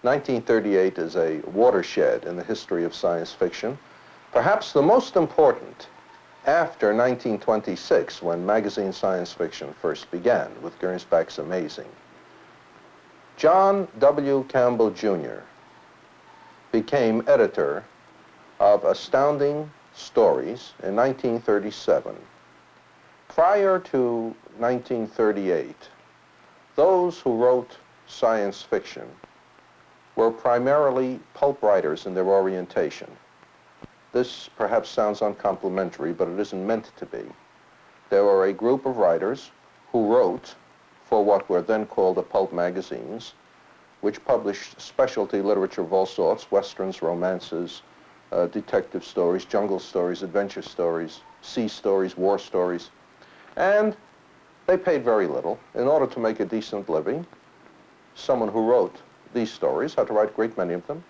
1938 is a watershed in the history of science fiction, perhaps the most important after 1926, when magazine science fiction first began with Gernsback's Amazing. John W. Campbell, Jr. became editor of Astounding Stories in 1937. Prior to 1938, those who wrote science fiction were primarily pulp writers in their orientation. This perhaps sounds uncomplimentary, but it isn't meant to be. There were a group of writers who wrote for what were then called the pulp magazines, which published specialty literature of all sorts: westerns, romances, detective stories, jungle stories, adventure stories, sea stories, war stories. And they paid very little. In order to make a decent living, someone who wrote these stories had to write a great many of them.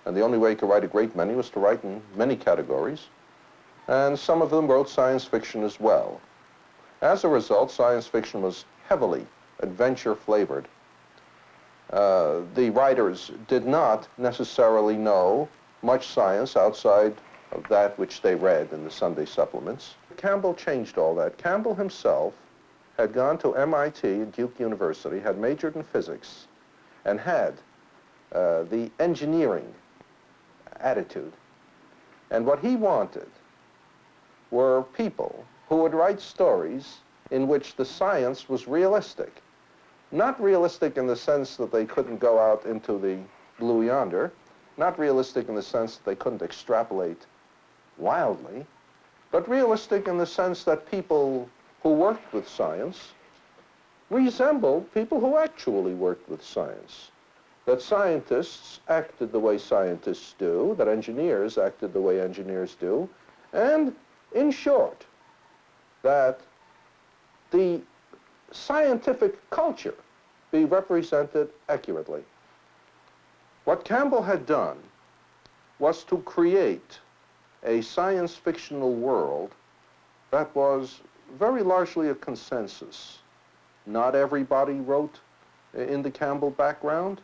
And the only way you could write a great many was to write in many categories. And some of them wrote science fiction as well. As a result, science fiction was heavily adventure-flavored. The writers did not necessarily know much science outside of that which they read in the Sunday supplements. Campbell changed all that. Campbell himself had gone to MIT and Duke University, had majored in physics, and had the engineering attitude. And what he wanted were people who would write stories in which the science was realistic. Not realistic in the sense that they couldn't go out into the blue yonder, not realistic in the sense that they couldn't extrapolate wildly, but realistic in the sense that people who worked with science resembled people who actually worked with science. That scientists acted the way scientists do, that engineers acted the way engineers do, and, in short, that the scientific culture be represented accurately. What Campbell had done was to create a science fictional world that was very largely a consensus. Not everybody wrote in the Campbell background.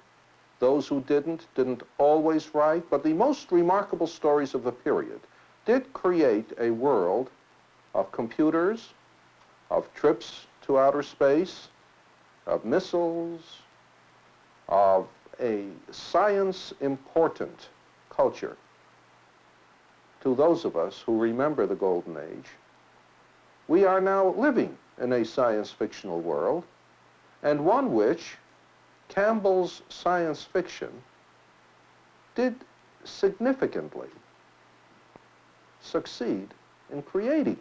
Those who didn't always write, but the most remarkable stories of the period did create a world of computers, of trips to outer space, of missiles, of a science-important culture. To those of us who remember the Golden Age, we are now living in a science-fictional world, and one which Campbell's science fiction did significantly succeed in creating.